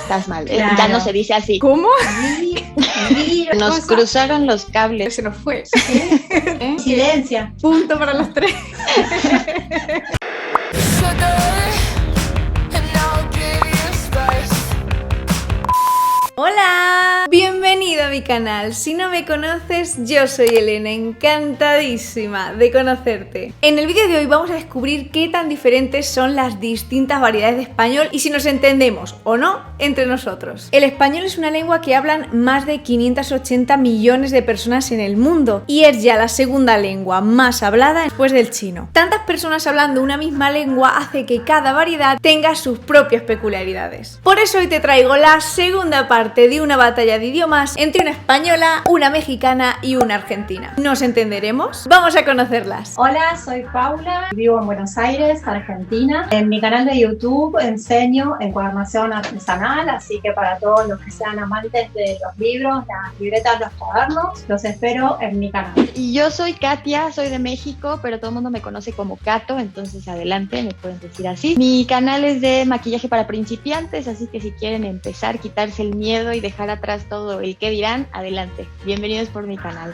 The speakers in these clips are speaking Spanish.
estás mal. Claro. Ya no se dice así. ¿Cómo? Nos cruzaron los cables. Se nos fue. Silencia. Punto para los tres. ¡Hola! Bienvenido a mi canal. Si no me conoces, yo soy Elena, encantadísima de conocerte. En el vídeo de hoy vamos a descubrir qué tan diferentes son las distintas variedades de español y si nos entendemos o no entre nosotros. El español es una lengua que hablan más de 580 millones de personas en el mundo y es ya la segunda lengua más hablada después del chino. Tantas personas hablando una misma lengua hace que cada variedad tenga sus propias peculiaridades. Por eso hoy te traigo la segunda parte de una batalla de idiomas entre una española, una mexicana y una argentina. ¿Nos entenderemos? Vamos a conocerlas. Hola, soy Paula, vivo en Buenos Aires, Argentina. En mi canal de YouTube enseño encuadernación artesanal, así que para todos los que sean amantes de los libros, las libretas, los cuadernos, los espero en mi canal. Y yo soy Katia, soy de México, pero todo el mundo me conoce como Kato, entonces adelante, me pueden decir así. Mi canal es de maquillaje para principiantes, así que si quieren empezar, quitarse el miedo y dejar atrás todo el que dirán, adelante. Bienvenidos por mi canal.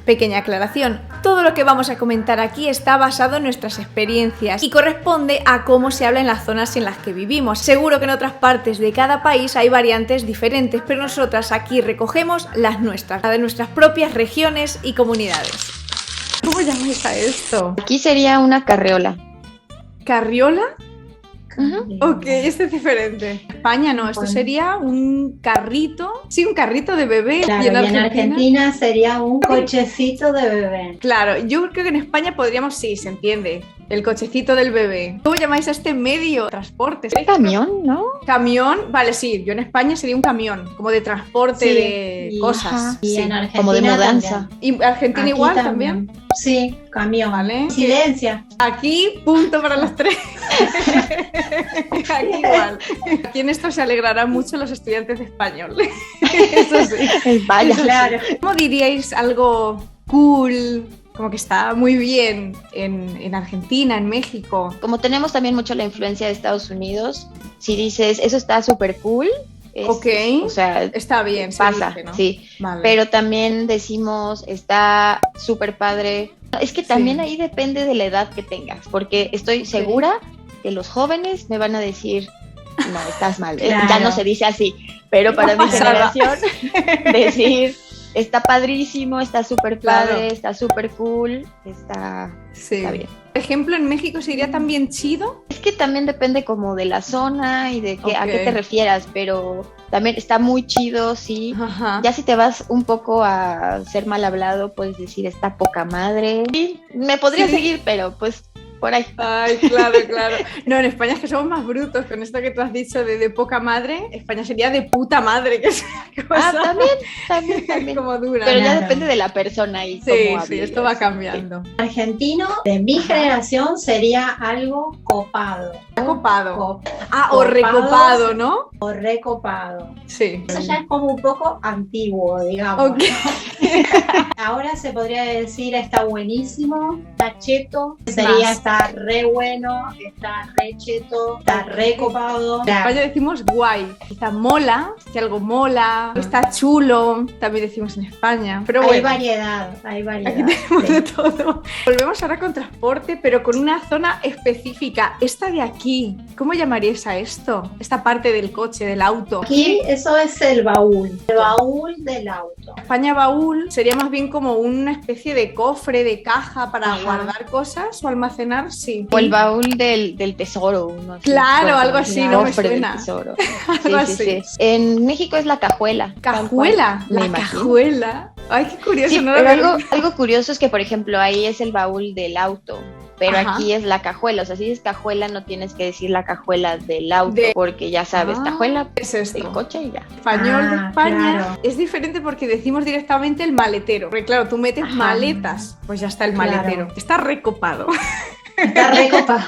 Pequeña aclaración, todo lo que vamos a comentar aquí está basado en nuestras experiencias y corresponde a cómo se habla en las zonas en las que vivimos. Seguro que en otras partes de cada país hay variantes diferentes, pero nosotras aquí recogemos las nuestras, la de nuestras propias regiones y comunidades. ¿Cómo llamáis a esto? Aquí sería una carriola. ¿Carriola? Uh-huh. Ok, este es diferente. España no, esto sería un carrito. Sí, un carrito de bebé. Claro, y en Argentina sería un cochecito de bebé. Claro, yo creo que en España podríamos, sí, se entiende. El cochecito del bebé. ¿Cómo llamáis a este medio de transporte? Camión, ¿no? Camión, vale, sí, yo en España sería un camión, como de transporte de cosas. Y sí. en Argentina Como de mudanza. también. ¿Y Argentina Aquí igual también? Sí, camión. Vale. Silencia. Aquí, punto para los tres. Aquí igual. Aquí en esto se alegrarán mucho los estudiantes de español. Eso sí. Vaya. Claro. ¿Cómo diríais algo cool? Como que está muy bien en Argentina, en México. Como tenemos también mucho la influencia de Estados Unidos, si dices, eso está súper cool, Ok, o sea, está bien, pasa, se dice, ¿no? sí. Vale. Pero también decimos, está súper padre. Es que también Sí. ahí depende de la edad que tengas, porque estoy segura que los jóvenes me van a decir, no, estás mal, Claro. ya no se dice así, pero para mi Pasada. generación, decir, está padrísimo, está súper padre, Claro. está súper cool, está bien. Por ejemplo, en México se diría también chido. Es que también depende como de la zona y de qué, a qué Ok. te refieras, pero también está muy chido, sí. Ajá. Ya si te vas un poco a ser mal hablado, puedes decir, está poca madre. Sí, me podría Sí. seguir, pero pues por ahí. Ay, claro, claro. No, en España es que somos más brutos con esto que tú has dicho de poca madre. España sería de puta madre, que es una cosa También. como dura. Pero ya Claro. depende de la persona y Sí, cómo sí, hables. esto va cambiando. Argentino de mi generación sería algo copado. Copado. Ah, o Copado. recopado, ¿no? O recopado. Sí. Eso ya es como un poco antiguo, digamos. Ok. Ahora se podría decir está buenísimo, está cheto, sería Más. está re bueno, está re cheto, está re copado. En España decimos guay. Está mola, que algo mola. Está chulo, también decimos en España. Pero Hay bueno. variedad, hay variedad. Aquí tenemos sí. de todo. Volvemos ahora con transporte, pero con una zona específica. Esta de aquí, ¿cómo llamaríais a esto? Esta parte del coche, del auto. Aquí eso es el baúl del auto. España baúl sería más bien como una especie de cofre, de caja para Ajá. guardar cosas o almacenar, sí. O el baúl del tesoro. No sé, Claro, bueno, algo así, el no me cofre del suena. tesoro. Algo así. Sí. En México es la cajuela. tal Cajuela, cual, me la imagino. cajuela. Ay, qué curioso, Sí, no pero lo había- algo curioso es que, por ejemplo, ahí es el baúl del auto, pero Ajá. aquí es la cajuela. O sea, si dices cajuela, no tienes que decir la cajuela del auto, De- porque ya sabes, Ah, cajuela es esto. del coche y ya. Español de Ah, España claro. es diferente porque decimos directamente el maletero. Porque claro, tú metes Ajá. maletas, pues ya está el Claro. maletero. Está recopado. Está re copado.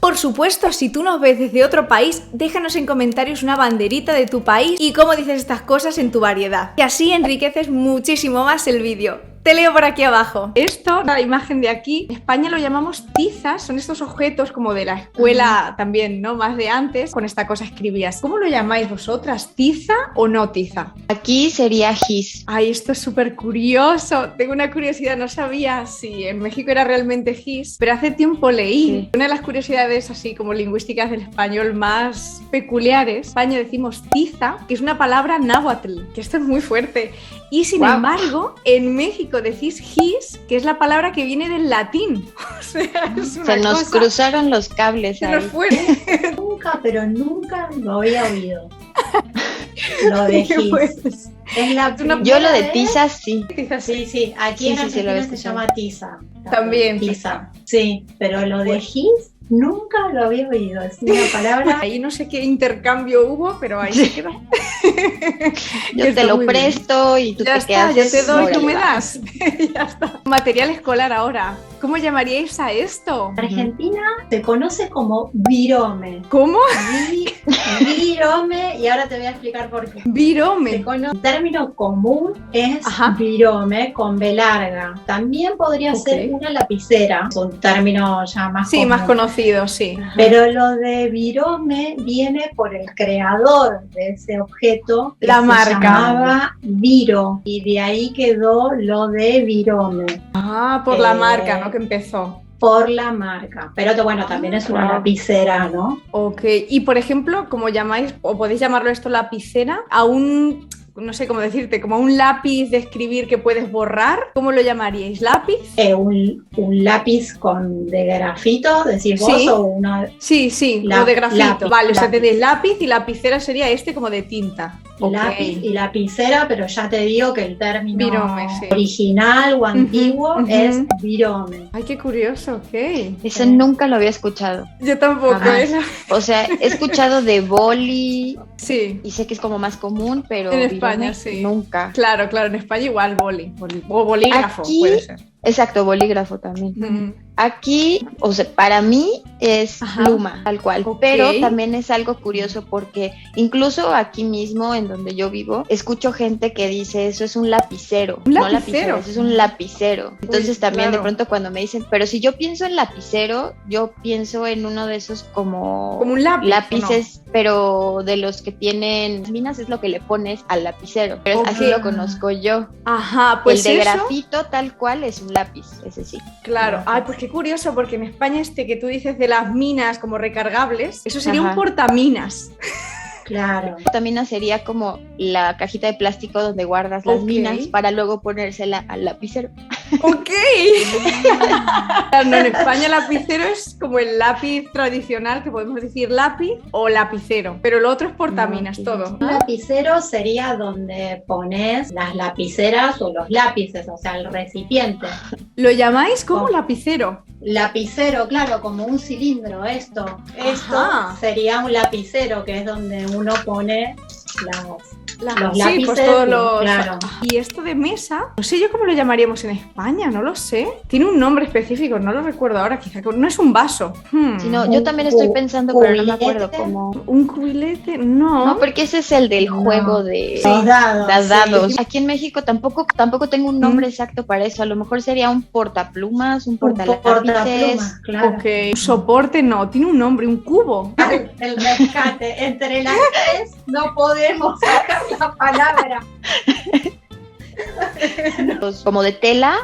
Por supuesto, si tú nos ves desde otro país, déjanos en comentarios una banderita de tu país y cómo dices estas cosas en tu variedad, que así enriqueces muchísimo más el vídeo. Te leo por aquí abajo. Esto, la imagen de aquí, en España lo llamamos tizas, son estos objetos como de la escuela también, ¿no? Más de antes, con esta cosa escribías. ¿Cómo lo llamáis vosotras? ¿Tiza o no tiza? Aquí sería gis. Ay, esto es súper curioso. Tengo una curiosidad, no sabía si en México era realmente gis, pero hace tiempo leí. Sí. Una de las curiosidades así como lingüísticas del español más peculiares. En España decimos tiza, que es una palabra náhuatl, que esto es muy fuerte. Y sin embargo, en México decís gis, que es la palabra que viene del latín. O sea, es una Se nos cosa cruzaron los cables súper ahí. fuerte. Nunca, pero nunca lo había oído. Lo de gis. Pues, Es la Yo lo de primera tiza sí. tizas, vez. Sí, aquí Sí, en sí, sí, lo Argentina había se escuchado. llama tiza. También. Tiza. Sí, pero lo de gis nunca lo había oído. Es una palabra. Ahí no sé qué intercambio hubo, pero ahí se quedó. Yo Está te lo muy bien. presto y tú Ya te está, quedas. yo te doy, tú órale, me va. das. Ya está. Material escolar ahora. ¿Cómo llamaríais a esto? En Argentina se conoce como virome. ¿Cómo? Virome, y ahora te voy a explicar por qué. Virome. El término común es Ajá. virome con B larga. También podría ser una lapicera, es un término ya más Sí, común. más conocido, sí. Pero lo de virome viene por el creador de ese objeto, que La se marca. llamaba Viro, y de ahí quedó lo de virome, Ah, por la marca, ¿no? Que empezó. por la marca. Pero bueno, también es una Wow. lapicera, ¿no? Ok. Y por ejemplo, como llamáis, o podéis llamarlo esto lapicera, a un, no sé cómo decirte, como a un lápiz de escribir que puedes borrar, ¿cómo lo llamaríais? ¿Lápiz? Un lápiz de grafito, decís vos, Sí. o una... Sí, o de grafito. Lápiz, Vale, o sea, lápiz. tenéis lápiz y lapicera sería este como de tinta. Ok. Lápiz y lapicera, pero ya te digo que el término Virome, sí. original o antiguo ujú. es virome. Ay, qué curioso, ok. Eso nunca lo había escuchado. Yo tampoco, Jamás. ¿eh? O sea, he escuchado de boli Sí, y sé que es como más común, pero En virome España, sí. nunca. claro, en España igual o bolígrafo Aquí- puede ser. Exacto, bolígrafo también. Ujú. Aquí, o sea, para mí es Ajá. pluma, tal cual, Ok. pero también es algo curioso porque incluso aquí mismo, en donde yo vivo, escucho gente que dice eso es un lapicero, ¿Un no lapicero? lapicero, eso es un lapicero. Entonces también claro. de pronto cuando me dicen, pero si yo pienso en lapicero, yo pienso en uno de esos como Como un lápiz, ¿o lápices, pero de los que tienen minas es lo que le pones al lapicero, pero Ok. así lo conozco yo. Ajá, pues el de eso, grafito tal cual es un lápiz, ese sí. claro. Ay, pues qué curioso, porque en España este que tú dices de las minas como recargables, eso sería Ajá. un portaminas. Claro. También sería como la cajita de plástico donde guardas las Ok. minas para luego ponérsela al lapicero. Ok. Claro, no, en España lapicero es como el lápiz tradicional, que podemos decir lápiz o lapicero, pero lo otro es portaminas, No, todo. Un lapicero sería donde pones las lapiceras o los lápices, o sea, el recipiente. ¿Lo llamáis como Oh. lapicero? Lapicero, claro, como un cilindro, esto. Esto Ajá. sería un lapicero, que es donde uno pone los Sí, lápices. pues todos los... Claro. Y esto de mesa, no sé yo cómo lo llamaríamos en España, no lo sé. Tiene un nombre específico, no lo recuerdo ahora, quizá. No es un vaso. Si no, yo también estoy pensando, pero no me acuerdo cómo. ¿Un cubilete? No. No, porque ese es el del No. juego de Los dados. las dados. sí. Aquí en México tampoco tengo un nombre exacto para eso. A lo mejor sería un portaplumas, un Un portalápices. portaplumas, claro. Ok. Un soporte no, tiene un nombre, un cubo. El rescate. Entre las tres no podemos sacar la palabra. Como de tela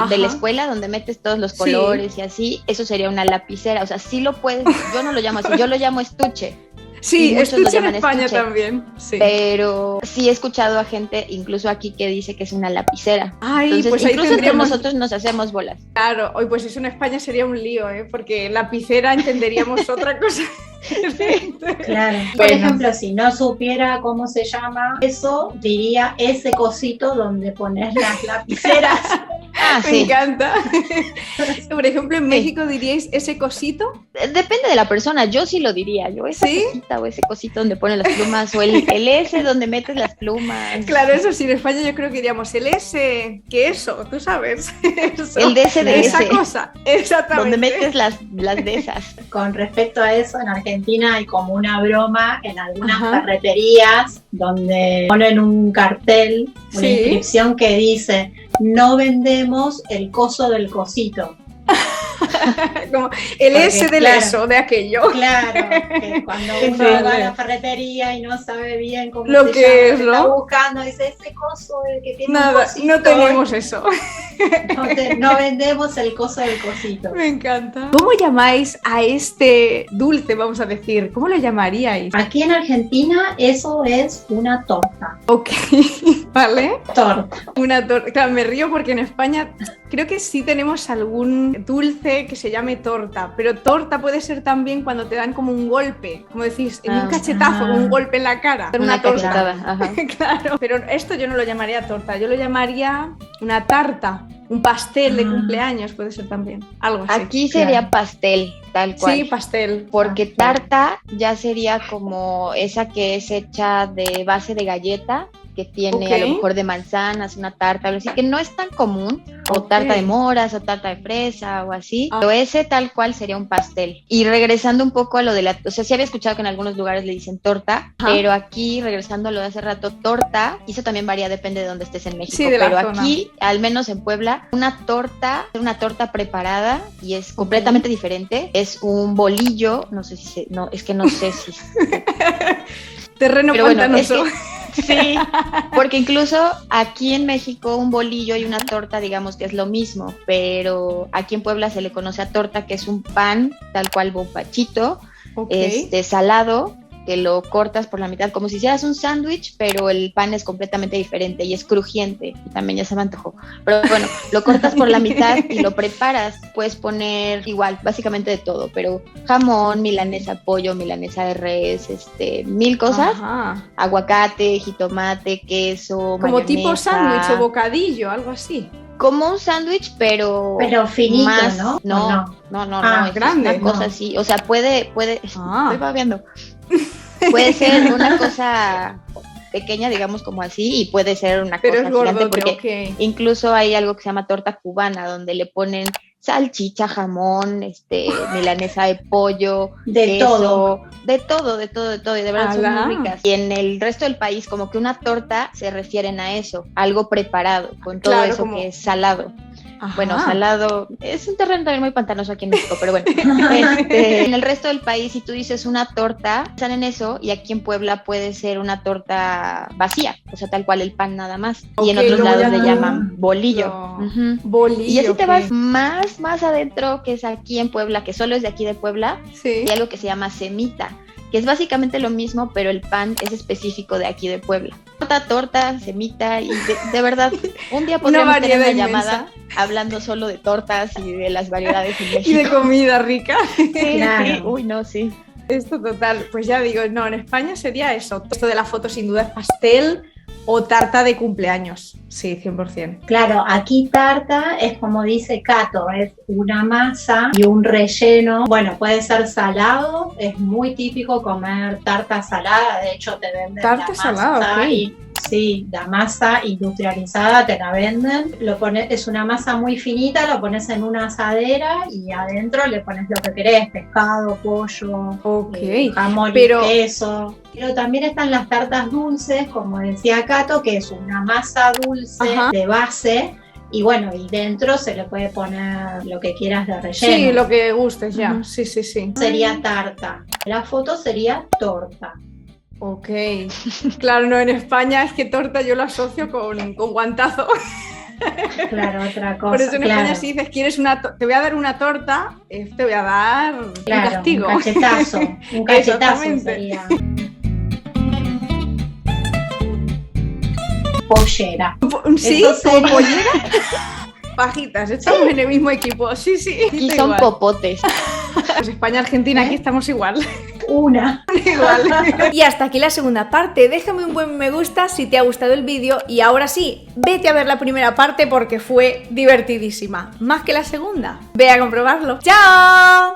de la Ajá. escuela donde metes todos los Sí. colores y así, eso sería una lapicera, o sea, sí lo puedes, yo no lo llamo así, yo lo llamo estuche, Sí, Y muchos lo estuche en llaman España estuche. también. Sí. pero sí he escuchado a gente, incluso aquí, que dice que es una lapicera. Ay, Entonces, pues ahí incluso entre tendríamos... nosotros nos hacemos bolas. Claro, hoy pues eso en España sería un lío, ¿eh? Porque lapicera entenderíamos otra cosa. Claro. Por Bueno. ejemplo, si no supiera cómo se llama eso, diría ese cosito donde pones las lapiceras. Ah, Me sí. encanta. Por ejemplo, en México diríais ese cosito. Depende de la persona, yo sí lo diría, yo esa ¿Sí? cosita o ese cosito donde ponen las plumas o el S donde metes las plumas. Claro, eso sí, en España yo creo que diríamos el S, que eso, tú sabes. Eso. El DS de Esa ese, cosa, exactamente. donde metes las de esas. Con respecto a eso, en Argentina hay como una broma en algunas Ajá. ferreterías donde ponen un cartel, una Sí. inscripción que dice: no vendemos el coso del cosito. Como el Porque, S del claro, eso, de aquello. Claro, que cuando uno va a la ferretería y no sabe bien cómo Lo se que llama, es, que ¿no? está buscando, dice ese coso el que tiene un Nada, cosito, no tenemos eso. no vendemos el coso del cosito. Me encanta. ¿Cómo llamáis a este dulce, vamos a decir? ¿Cómo lo llamaríais? Aquí en Argentina eso es una torta. Ok, ¿vale? Torta. Una torta. Claro, me río porque en España creo que sí tenemos algún dulce que se llame torta, pero torta puede ser también cuando te dan como un golpe, como decís, en un cachetazo, como un golpe en la cara. Una torta. cachetada, ajá. Claro, pero esto yo no lo llamaría torta, yo lo llamaría una tarta, un pastel de cumpleaños puede ser también, algo así. Aquí sería pastel, tal cual. Sí, pastel. Porque tarta ya sería como esa que es hecha de base de galleta, que tiene a lo mejor de manzanas, una tarta, algo así, que no es tan común, o tarta de moras, o tarta de fresa, o así, pero ese tal cual sería un pastel. Y regresando un poco a lo de la, o sea, sí había escuchado que en algunos lugares le dicen torta, pero aquí, regresando a lo de hace rato, torta, y eso también varía, depende de dónde estés en México, sí, pero aquí, al menos en Puebla, una torta preparada, y es completamente diferente, es un bolillo, no sé si, no, es que no sé si... Terreno pero pantanoso. Bueno, sí, porque incluso aquí en México un bolillo y una torta, digamos que es lo mismo, pero aquí en Puebla se le conoce a torta, que es un pan tal cual bombachito, salado, que lo cortas por la mitad, como si hicieras un sándwich, pero el pan es completamente diferente y es crujiente, y también ya se me antojó. Pero bueno, lo cortas por la mitad y lo preparas, puedes poner igual, básicamente de todo, pero jamón, milanesa, pollo, milanesa de res, mil cosas, aguacate, jitomate, queso, como mayonesa. Tipo sándwich o bocadillo, algo así. Como un sándwich, pero finito, más, ¿no? No, es grande, una cosa así, o sea, puede, estoy babeando. Puede ser una cosa pequeña, digamos como así, y puede ser una cosa gigante, porque incluso hay algo que se llama torta cubana, donde le ponen salchicha, jamón, milanesa de pollo, queso, de todo, y de verdad son muy ricas. Y en el resto del país, como que una torta se refieren a eso, algo preparado, con todo eso como... que es salado. Ajá. Bueno, salado, es un terreno también muy pantanoso aquí en México, pero bueno, en el resto del país, si tú dices una torta, están en eso, y aquí en Puebla puede ser una torta vacía, o sea, tal cual el pan nada más, y en otros lados le llaman bolillo. Bolillo. Y así te vas más adentro, que es aquí en Puebla, que solo es de aquí de Puebla, y algo que se llama semita, que es básicamente lo mismo, pero el pan es específico de aquí de Puebla. Torta, semita, y de verdad, un día podríamos tener una llamada hablando solo de tortas y de las variedades en México. Y de comida rica. Sí, claro. Sí. Uy, no, sí. Esto total, pues ya digo, no, en España sería eso. Esto de la foto sin duda es pastel o tarta de cumpleaños, sí, 100%. Claro, aquí tarta es como dice Cato, es una masa y un relleno. Bueno, puede ser salado, es muy típico comer tarta salada, de hecho te venden tarta la salada, masa sí, la masa industrializada te la venden, es una masa muy finita, lo pones en una asadera y adentro le pones lo que querés, pescado, pollo, jamón y queso. Pero también están las tartas dulces, como decía Cato, que es una masa dulce de base. Y bueno, y dentro se le puede poner lo que quieras de relleno. Sí, lo que gustes ya. Sí. Sería tarta. La foto sería torta. Ok. Claro, no, en España es que torta yo lo asocio con guantazo. Claro, otra cosa. Por eso en España si dices, quieres te voy a dar una torta, te voy a dar un castigo. Un cachetazo. Un cachetazo sería. Pollera. ¿Sí? ¿Como pollera? Pajitas, estamos en el mismo equipo. Sí. Aquí son igual. Popotes. Pues España, Argentina, aquí estamos igual. Igual. Y hasta aquí la segunda parte. Déjame un buen me gusta si te ha gustado el vídeo. Y ahora sí, vete a ver la primera parte porque fue divertidísima. Más que la segunda. Ve a comprobarlo. ¡Chao!